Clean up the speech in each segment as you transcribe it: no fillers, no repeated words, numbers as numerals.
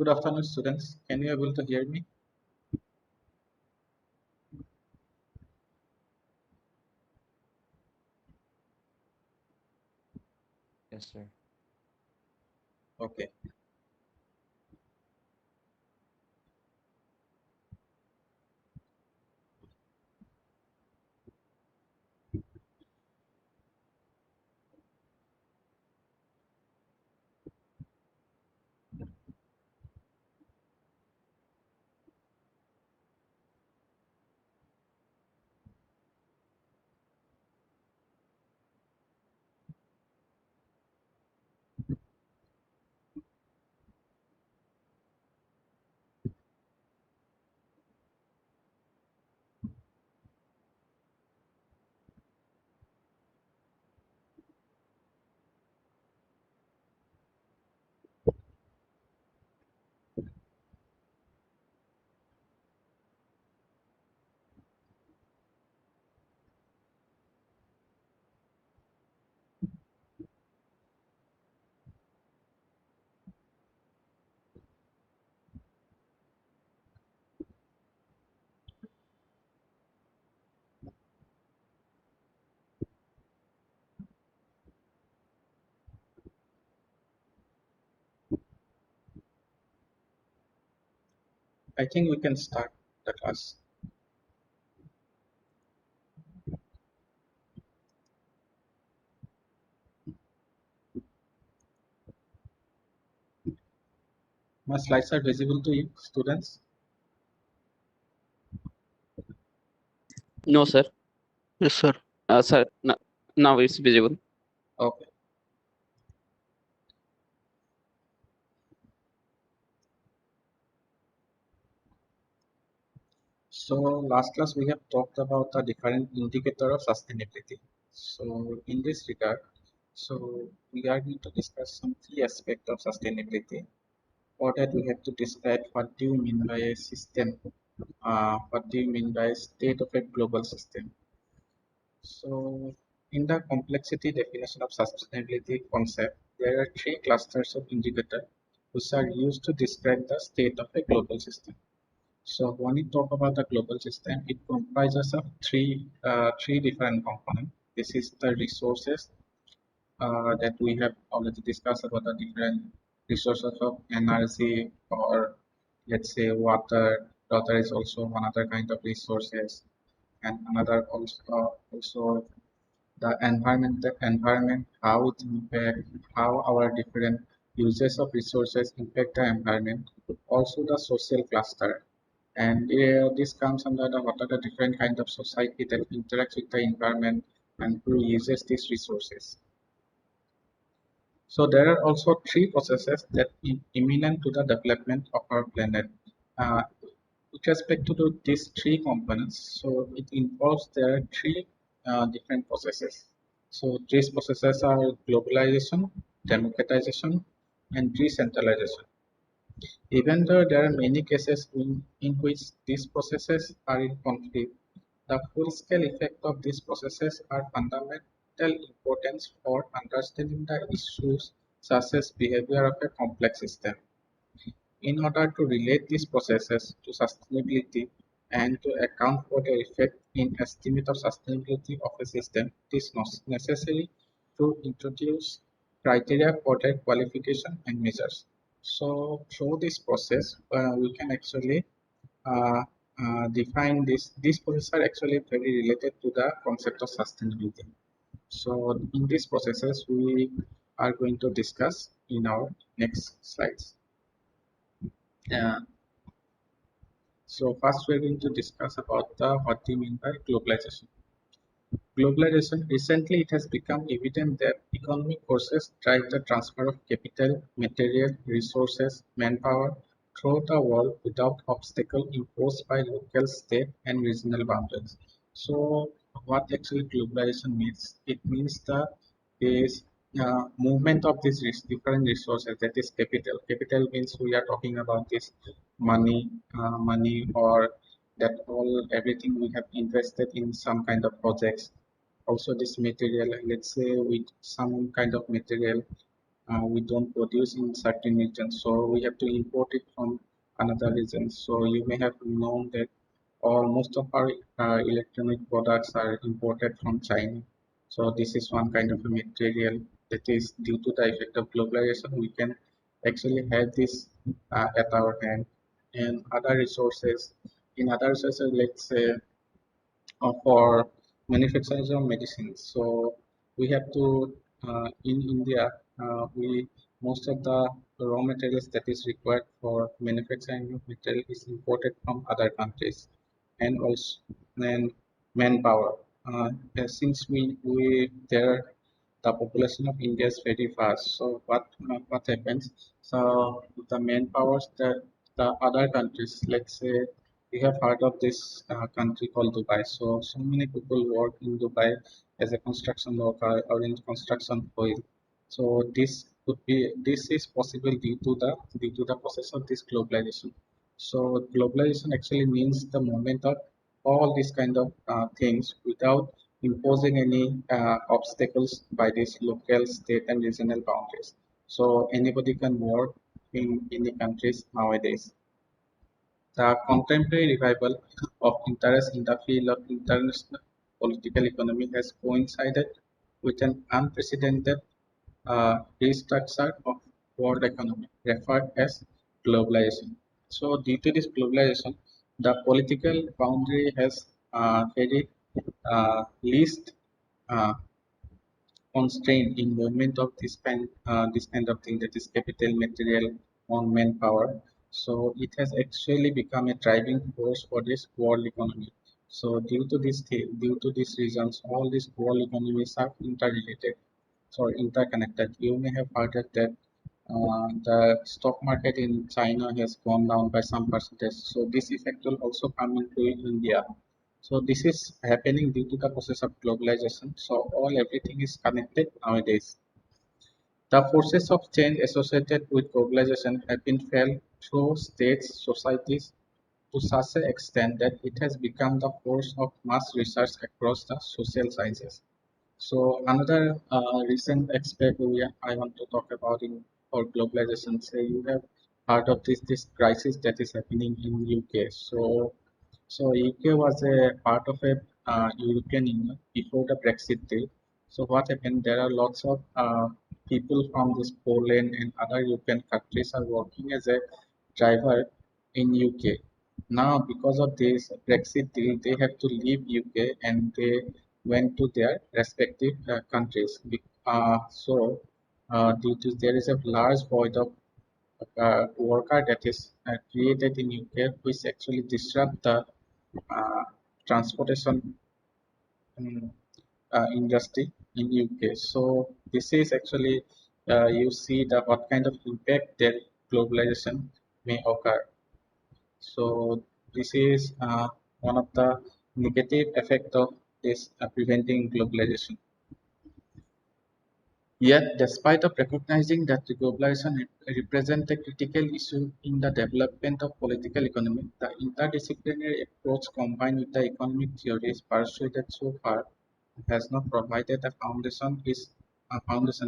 Good afternoon, students. Can you able to hear me? Yes, sir. Okay. I think we can start the class. My slides are visible to you, students. No, sir. Yes, sir. Sir, now it's visible. Okay. So last class we have talked about the different indicator of sustainability. So in this regard, so we are going to discuss some key aspect of sustainability. For that we have to describe what do you mean by a system, what do you mean by a state of a global system. So, in the complexity definition of sustainability concept, there are three clusters of indicators which are used to describe the state of a global system. So, when we talk about the global system, it comprises of three different components. This is the resources that we have already discussed about the different resources of energy or let's say water. Water is also one other kind of resources, and another also the environment, how it impact, how our different uses of resources impact the environment, also the social cluster. And this comes under the what are the different kind of society that interacts with the environment and who uses these resources. So there are also three processes that imminent to the development of our planet. Uh, with respect to these three components, so it involves there are three different processes. So these processes are globalization, democratization, and decentralization. Even though there are many cases in which these processes are in conflict, the full-scale effect of these processes are fundamental importance for understanding the issues such as behavior of a complex system. In order to relate these processes to sustainability and to account for their effect in estimate of sustainability of a system, it is necessary to introduce criteria for their qualification and measures. So through this process, we can actually uh, define this. These processes are actually very related to the concept of sustainability. So in these processes, we are going to discuss in our next slides. Uh, So first we're going to discuss about the what we mean by globalization. Globalization, recently it has become evident that economic forces drive the transfer of capital, material, resources, manpower throughout the world without obstacle imposed by local, state and regional boundaries. So what actually globalization means? It means the is movement of these different resources, that is capital. Capital means we are talking about this money or that all everything we have invested in some kind of projects. Also this material, let's say with some kind of material, we don't produce in certain regions, so we have to import it from another region. So you may have known that all most of our electronic products are imported from China. So this is one kind of a material that is due to the effect of globalization. We can actually have this at our hand, and other resources. In other resources, let's say for manufacturers of medicines. So we have to in India, we most of the raw materials that is required for manufacturing of material is imported from other countries, and also then manpower. Since we there the population of India is very vast. So what happens? So the manpowers that the other countries, let's say you have heard of this country called Dubai. So many people work in Dubai as a construction worker or in construction field. So this is possible due to the process of this globalization. So globalization actually means the movement of all these kind of things without imposing any obstacles by these local, state, and regional boundaries. So anybody can work in any countries nowadays. The contemporary revival of interest in the field of international political economy has coincided with an unprecedented restructure of world economy, referred as globalization. So, due to this globalization, the political boundary has very least uh, constraint in movement of this kind of thing, that is capital, material, on manpower. So it has actually become a driving force for this world economy. So due to these reasons, all these world economies are interrelated, so interconnected. You may have heard that the stock market in China has gone down by some percentage. So this effect will also come into India. So this is happening due to the process of globalization. So all everything is connected nowadays. The forces of change associated with globalization have been felt through states, societies to such an extent that it has become the force of mass research across the social sciences. So another recent aspect I want to talk about in for globalization. Say you have heard of this crisis that is happening in UK. So UK was a part of a European Union before the Brexit deal. So what happened? There are lots of people from this Poland and other European countries are working as a driver in UK. Now, because of this Brexit deal, they have to leave UK and they went to their respective countries. So, due to there is a large void of worker that is created in UK, which actually disrupt the uh, transportation industry in UK. So this is actually you see the what kind of impact that globalization may occur. So this is one of the negative effect of this preventing globalization. Yet, despite of recognizing that the globalization represents a critical issue in the development of political economy, the interdisciplinary approach combined with the economic theories pursued so far has not provided a foundation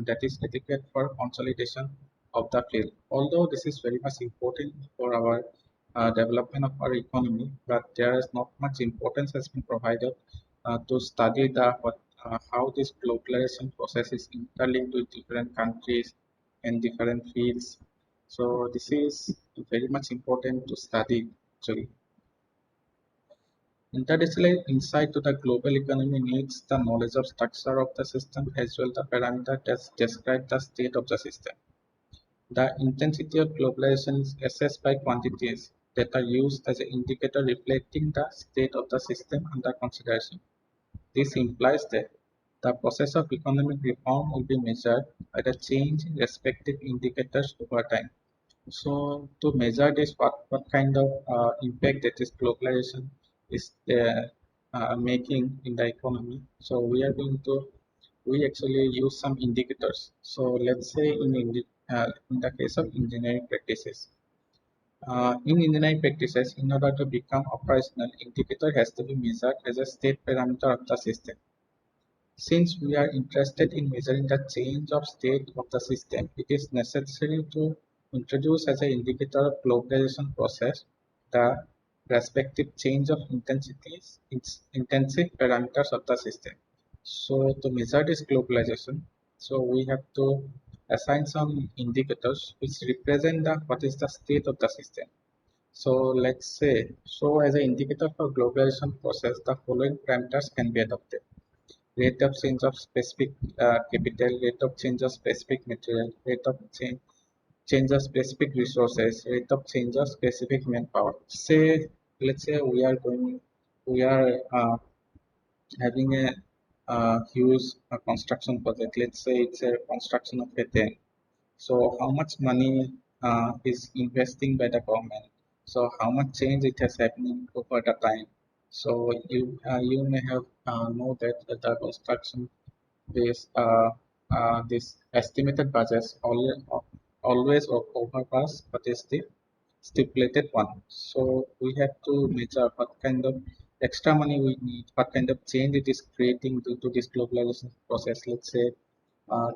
that is adequate for consolidation of the field. Although this is very much important for our development of our economy, but there is not much importance has been provided to study how this globalization process is interlinked with different countries and different fields. So this is very much important to study actually. Interdisciplinary insight to the global economy needs the knowledge of structure of the system as well the parameter that describe the state of the system. The intensity of globalization is assessed by quantities that are used as an indicator reflecting the state of the system under consideration. This implies that the process of economic reform will be measured by the change in respective indicators over time. So to measure this, what kind of impact that this globalization is making in the economy. So we actually use some indicators. So let's say in the case of engineering practices. In engineering practices, in order to become operational, indicator has to be measured as a state parameter of the system. Since we are interested in measuring the change of state of the system, it is necessary to introduce as an indicator of globalization process the respective change of intensities, intensive parameters of the system. So to measure this globalization, so we have to assign some indicators which represent the what is the state of the system. So let's say, so as an indicator for globalization process, the following parameters can be adopted: rate of change of specific capital, rate of change of specific material, rate of change of specific resources, rate of change of specific manpower. Say, let's say we are having a huge construction project. Let's say it's a construction of a dam. So how much money is investing by the government? So how much change it has happening over the time? So you may have know that the construction this estimated budgets always overpass what is the stipulated one. So we have to measure what kind of extra money we need, what kind of change it is creating due to this globalization process. Let's say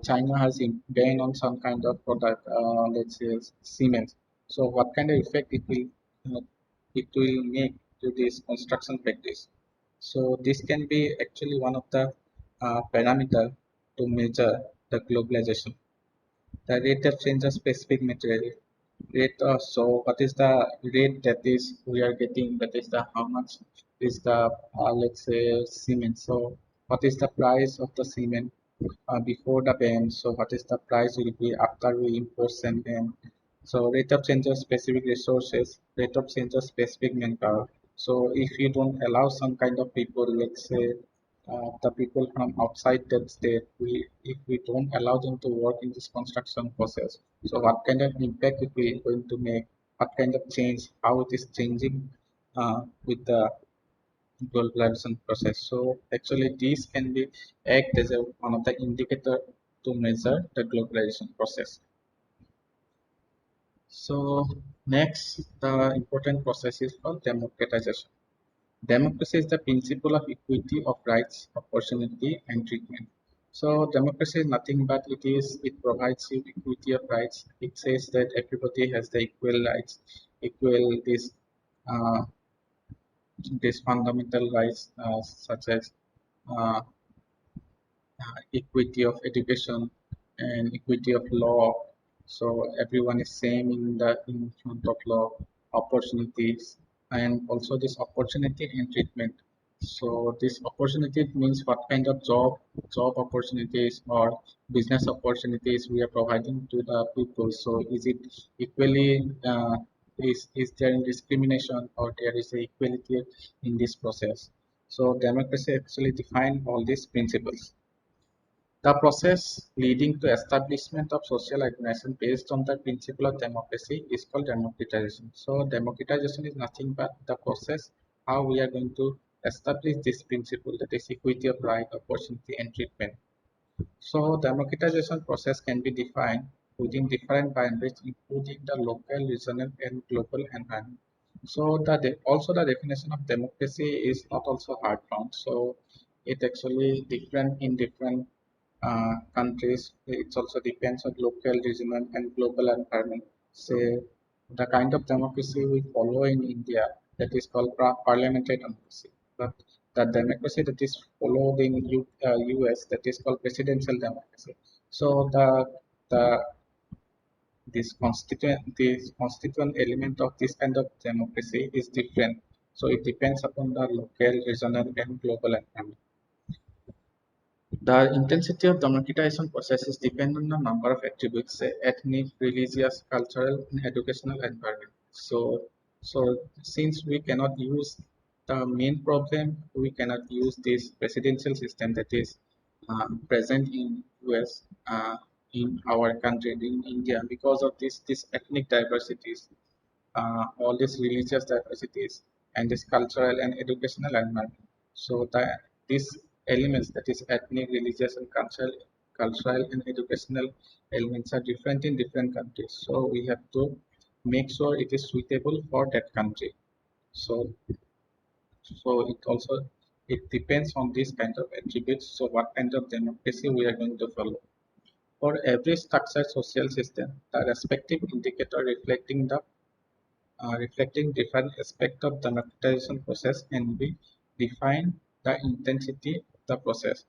China has banned on some kind of product, let's say cement. So what kind of effect it will make to this construction practice? So this can be actually one of the parameter to measure the globalization. The rate of change of specific material. Rate so what is the rate that is we are getting? That is the how much is the let's say cement. So what is the price of the cement before the ban? So what is the price will be after we import and ban? So rate of change of specific resources, rate of change of specific manpower. So if you don't allow some kind of people, let's say the people from outside that state, if we don't allow them to work in this construction process, so what kind of impact it will going to make? What kind of change? How it is changing with the globalization process? So actually, these can be act as one of the indicator to measure the globalization process. So next, the important process is called democratization. Democracy is the principle of equity of rights, opportunity, and treatment. So democracy is nothing but it provides you equity of rights. It says that everybody has the equal rights, equal uh, these fundamental rights such as uh, equity of education and equity of law. So everyone is same in front of law, opportunities, and also this opportunity and treatment. So this opportunity means what kind of job opportunities or business opportunities we are providing to the people. So is it equally is there discrimination or there is a equality in this process? So democracy actually define all these principles. The process leading to establishment of social organization based on the principle of democracy is called democratization. So democratization is nothing but the process how we are going to establish this principle, that is equity of right, opportunity, and treatment. So democratization process can be defined within different boundaries, including the local, regional, and global environment. So also the definition of democracy is not also hard found. So it actually different in different countries. It also depends on local, regional, and global environment. Say the kind of democracy we follow in India, that is called parliamentary democracy. But the democracy that is followed in US, that is called presidential democracy. So the this constituent element of this kind of democracy is different. So it depends upon the local, regional, and global environment. The intensity of democratization processes depend on a number of attributes, say ethnic, religious, cultural, and educational environment. So since we cannot use the main problem, we cannot use this presidential system that is present in US in our country in India because of this ethnic diversities, all these religious diversities, and this cultural and educational environment. So these elements, that is ethnic, religious, and cultural and educational elements are different in different countries. So we have to make sure it is suitable for that country. So so it also it depends on these kind of attributes. So what kind of democracy we are going to follow. For every structured social system, the respective indicator reflecting different aspects of the democratization process can be defined the intensity of the process.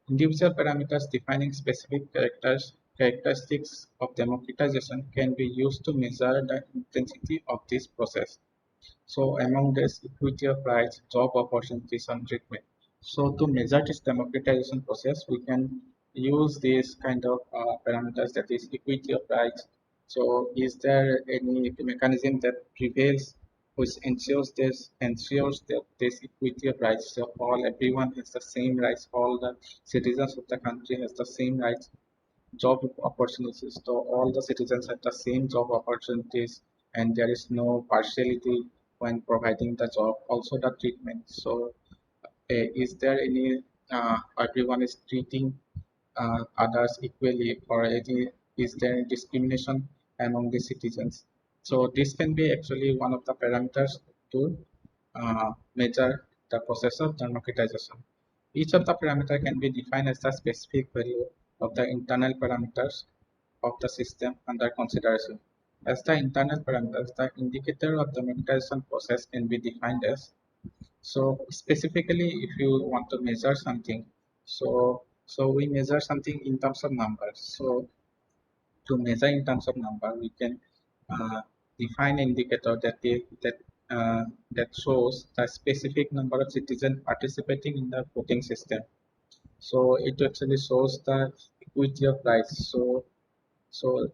Individual parameters defining specific characteristics of democratization can be used to measure the intensity of this process. So among this, equity of rights, job opportunities, and treatment. So to measure this democratization process, we can use these kind of parameters, that is equity of rights. So is there any mechanism that prevails which ensures that this equity of rights, so all everyone has the same rights, all the citizens of the country has the same rights, job opportunities. So all the citizens have the same job opportunities, and there is no partiality when providing the job. Also the treatment. So is there any everyone is treating others equally, or is there discrimination among the citizens? So this can be actually one of the parameters to measure the process of democratization. Each of the parameter can be defined as the specific value of the internal parameters of the system under consideration. As the internal parameters, the indicator of the democratization process can be defined as, so specifically, if you want to measure something, so we measure something in terms of numbers. So to measure in terms of number, we can uh, define an indicator that shows the specific number of citizens participating in the voting system. So it actually shows the equity of rights. So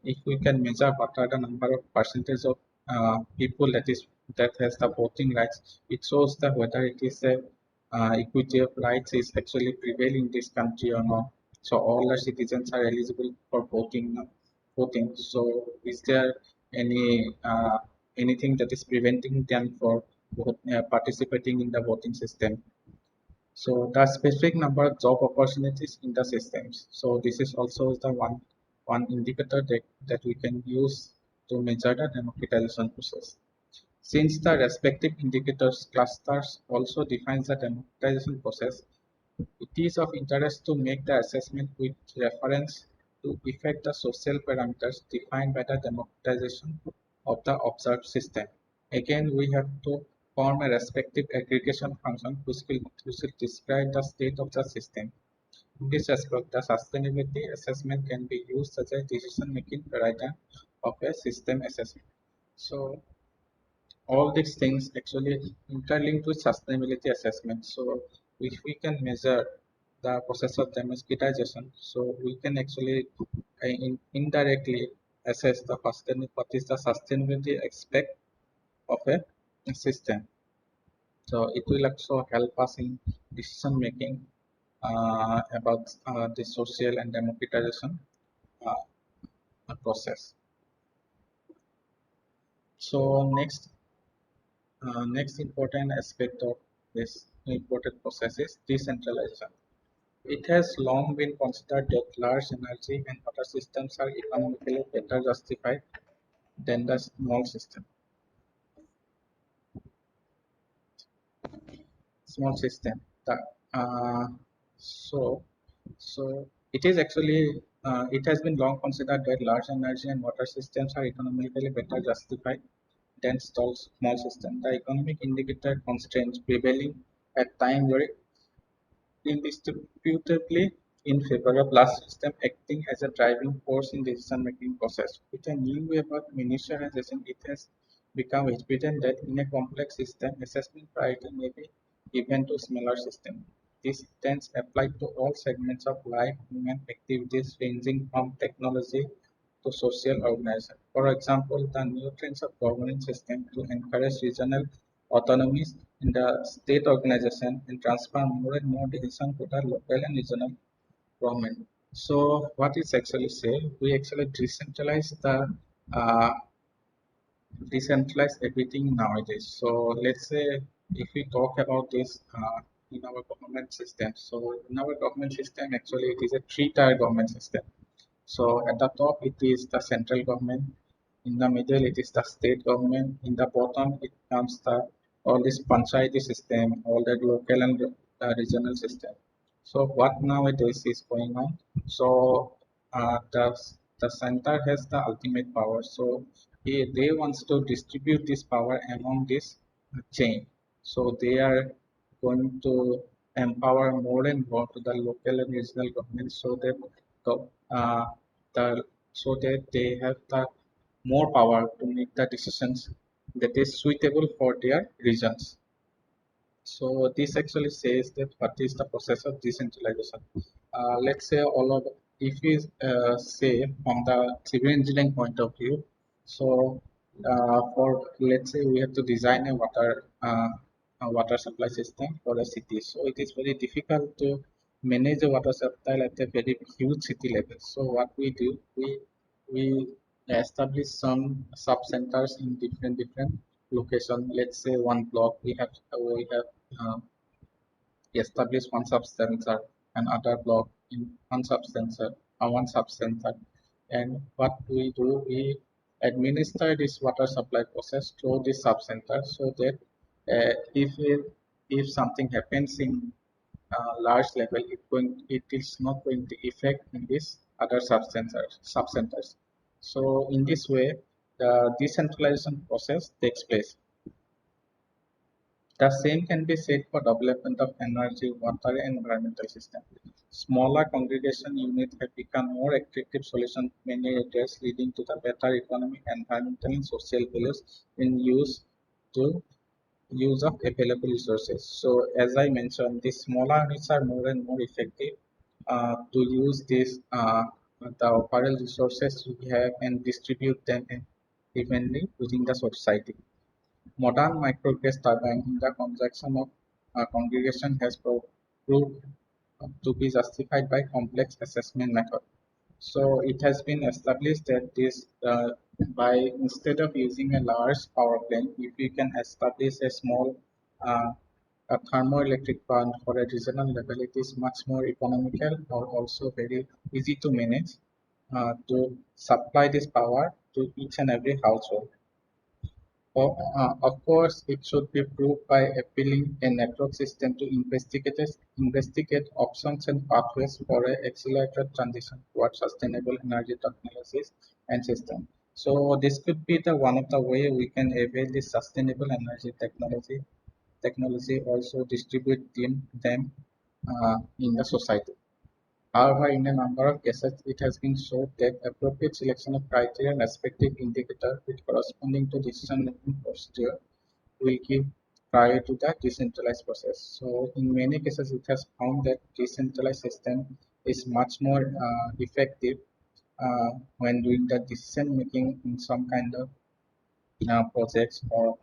if we can measure what are the number of percentage of people that has the voting rights, it shows that whether it is a equity of rights is actually prevailing in this country or not. So all the citizens are eligible for voting. So is there anything that is preventing them for participating in the voting system? So the specific number of job opportunities in the systems. So this is also the one indicator that we can use to measure the democratization process. Since the respective indicators clusters also defines the democratization process, it is of interest to make the assessment with reference to effect the social parameters defined by the democratization of the observed system. Again, we have to form a respective aggregation function which will describe the state of the system. In this aspect, the sustainability assessment can be used as a decision-making paradigm of a system assessment. So all these things actually interlink with sustainability assessment. So if we can measure the process of democratization, so we can actually indirectly assess what is the sustainability aspect of a system. So it will also help us in decision making about the social and democratization process. So next important aspect of this important process is decentralization. It has long been considered that large energy and water systems are economically better justified than the small system. The, uh, so so it is actually it has been long considered that large energy and water systems are economically better justified than small systems. The economic indicator constraints prevailing at time were indisputably in favor of large system acting as a driving force in decision-making process. With a new wave of miniaturization, it has become evident that in a complex system, assessment priority may be given to smaller systems. This tends applied to all segments of life, human activities ranging from technology to social organization. For example, the new trends of governance system to encourage regional autonomies in the state organization and transfer more and more decision to the local and regional government. So what is actually say? We actually uh, decentralize everything nowadays. So let's say if we talk about this in our government system. So in our government system, actually it is a three-tier government system. So at the top it is the central government, in the middle it is the state government, in the bottom it comes the all this panchayati system, all that local and regional system. So what nowadays is going on? So the center has the ultimate power. So they wants to distribute this power among this chain. So they are going to empower more and more to the local and regional governments so that the, uh, the so that they have the more power to make the decisions that is suitable for their regions. So this actually says that what is the process of decentralization. Let's say all of if we say from the civil engineering point of view, so for let's say we have to design a water supply system for a city. So it is very difficult to manage a water supply at a very huge city level. So what we do, we establish some sub centers in different location. Let's say one block we have uh, establish one subsensor and other block in one subsensor. And what we do, we administer this water supply process through this subcenter so that if something happens in large level, it is not going to affect in this other subcenters. So in this way, the decentralization process takes place. The same can be said for development of energy, water, and environmental system. Smaller congregation units have become more attractive solution in many areas, leading to the better economic, environmental, and social values in use of available resources. So, as I mentioned, these smaller units are more and more effective to use the overall resources we have and distribute them evenly within the society. Modern microgas turbine in the conjunction of congregation has proved to be justified by complex assessment method. So it has been established that this by instead of using a large power plant, if we can establish a small uh, a thermoelectric plant for a regional level, it is much more economical or also very easy to manage to supply this power to each and every household. Of course, it should be proved by appealing a network system to investigate options and pathways for an accelerated transition towards sustainable energy technologies and systems. So this could be the one of the way we can avail this sustainable energy technology also distribute them in the society. However, in a number of cases, it has been shown that appropriate selection of criteria and respective indicator with corresponding to decision-making procedure will give prior to the decentralized process. So, in many cases, it has found that decentralized system is much more effective when doing the decision making in some kind of projects or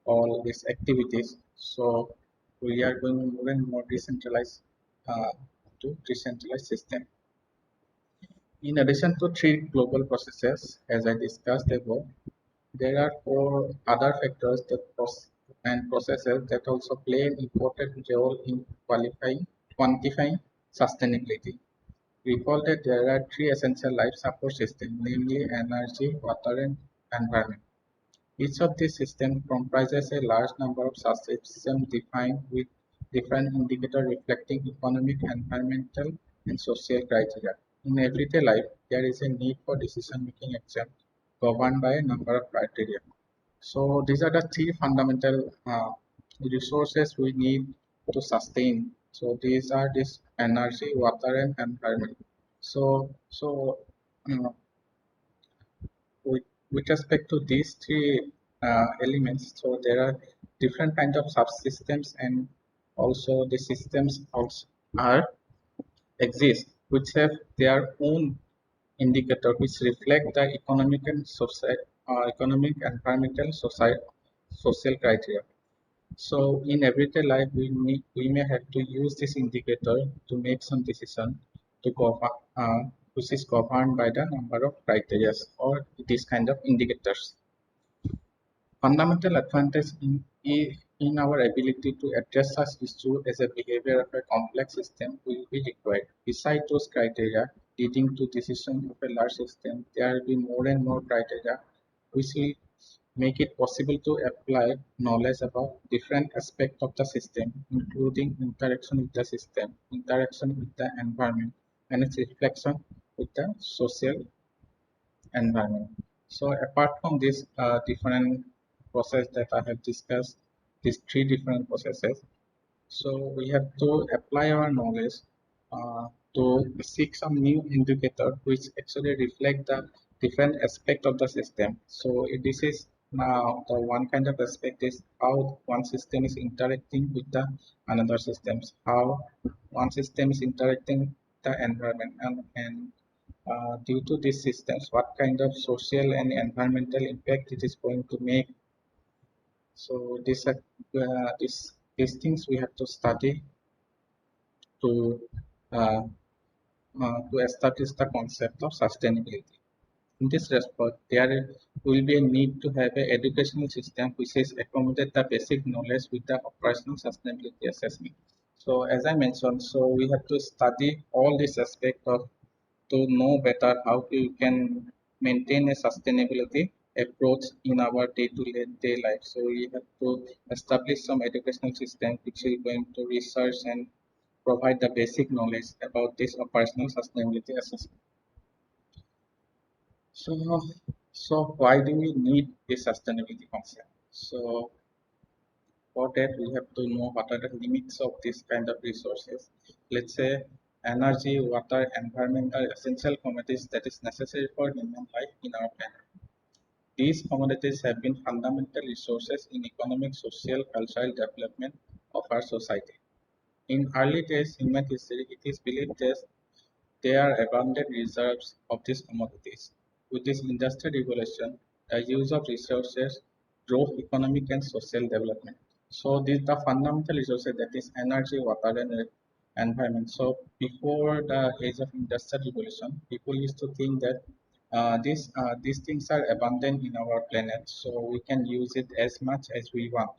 all these activities. So, we are going more and more decentralized to decentralized system. In addition to three global processes, as I discussed above, there are four other factors and processes that also play an important role in quantifying sustainability. Recall that there are three essential life support systems, namely energy, water, and environment. Each of these systems comprises a large number of subsystems defined with different indicators reflecting economic, environmental, and social criteria. In everyday life, there is a need for decision-making action governed by a number of criteria. So these are the three fundamental resources we need to sustain. So these are this energy, water, and environment. So uh, with, with respect to these three elements, so there are different kinds of subsystems and also the systems also are exist which have their own indicator which reflect the economic, environmental, social criteria. So in everyday life, we may have to use this indicator to make some decision to govern, which is governed by the number of criteria or these kind of indicators. Fundamental advantage in our ability to address such issue as a behavior of a complex system will be required. Besides those criteria leading to decision of a large system, there will be more and more criteria which will make it possible to apply knowledge about different aspects of the system, including interaction with the system, interaction with the environment, and its reflection with the social environment. So apart from this different process that I have discussed, these three different processes, so we have to apply our knowledge uh, to seek some new indicator which actually reflect the different aspect of the system. So this is now the one kind of aspect is how one system is interacting with the another systems, how one system is interacting with the environment, and due to these systems, what kind of social and environmental impact it is going to make. So these things we have to study to uh, to establish the concept of sustainability. In this respect, there will be a need to have an educational system which is accommodate the basic knowledge with the operational sustainability assessment. So as I mentioned, so we have to study all these aspects of to know better how we can maintain a sustainability approach in our day-to-day life. So we have to establish some educational system which is going to research and provide the basic knowledge about this operational sustainability assessment. So, so why do we need this sustainability concept? So for that we have to know what are the limits of this kind of resources. Let's say energy, water, environment are essential commodities that is necessary for human life in our planet. These commodities have been fundamental resources in economic, social, cultural development of our society. In early days human history, it is believed that there are abundant reserves of these commodities. With this industrial revolution, the use of resources drove economic and social development. So these the fundamental resources that is energy, water, and environment. So before the age of industrial revolution, people used to think that these things are abundant in our planet, so we can use it as much as we want.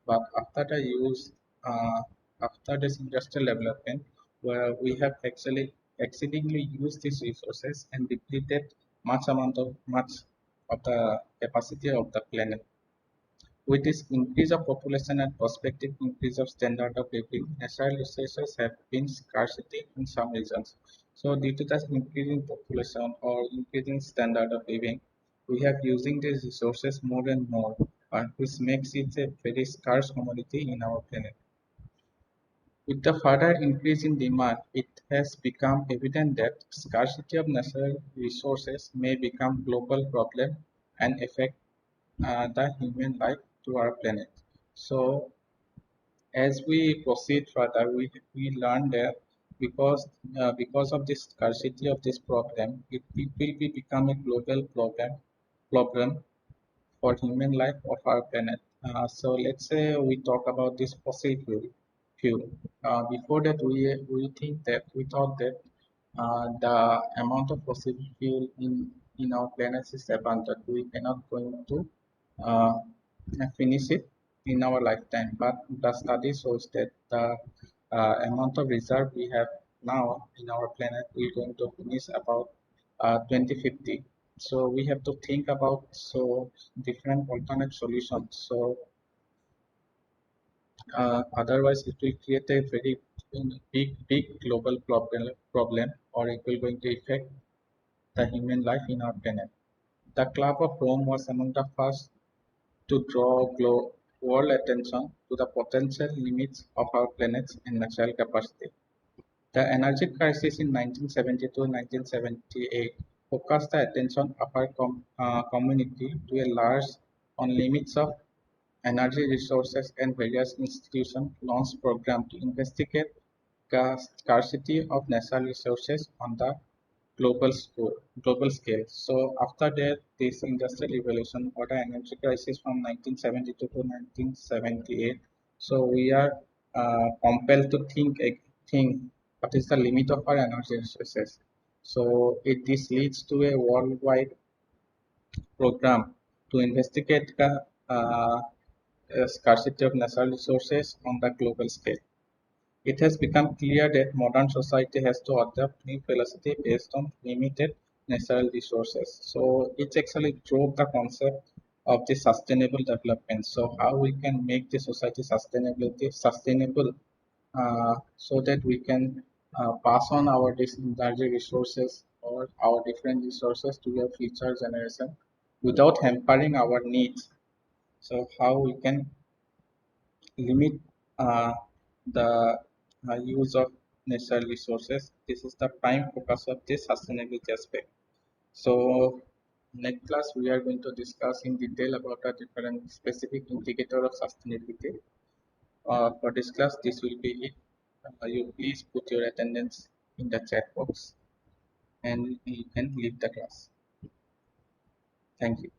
But uh, after this industrial development, where we have actually exceedingly used these resources and depleted much of the capacity of the planet. With this increase of population and prospective increase of standard of living, natural resources have been scarcity in some regions. So due to the increasing population or increasing standard of living, we have using these resources more and more, which makes it a very scarce commodity in our planet. With the further increase in demand, it has become evident that scarcity of natural resources may become global problem and affect the human life to our planet. So as we proceed further, we learn that because of this scarcity of this problem, it will be become a global problem for human life of our planet. So let's say we talk about this fossil fuel. Before that, we think that we thought that the amount of fossil fuel in our planet is abundant. We cannot going to uh, finish it in our lifetime. But the study shows that the amount of reserve we have now in our planet will going to finish about 2050. So we have to think about so different alternate solutions. So otherwise it will create a very big global problem, or it will going to affect the human life in our planet. The Club of Rome was among the first to draw world attention to the potential limits of our planet's and natural capacity. The energy crisis in 1972-1978 focused the attention of our community to a large on limits of energy resources, and various institutions launched programs to investigate the scarcity of natural resources on the global scale. So after that, this industrial revolution or the energy crisis from 1972 to 1978. So we are compelled to think what is the limit of our energy resources. So this leads to a worldwide program to investigate the scarcity of natural resources on the global scale. It has become clear that modern society has to adopt new philosophy based on limited natural resources. So it actually drove the concept of the sustainable development. So how we can make the society sustainable so that we can pass on our larger resources or our different resources to the future generation without hampering our needs. So how we can limit uh, the use of natural resources. This is the prime focus of this sustainability aspect. So next class we are going to discuss in detail about a different specific indicator of sustainability. For this class, this will be it. You please put your attendance in the chat box and you can leave the class. Thank you.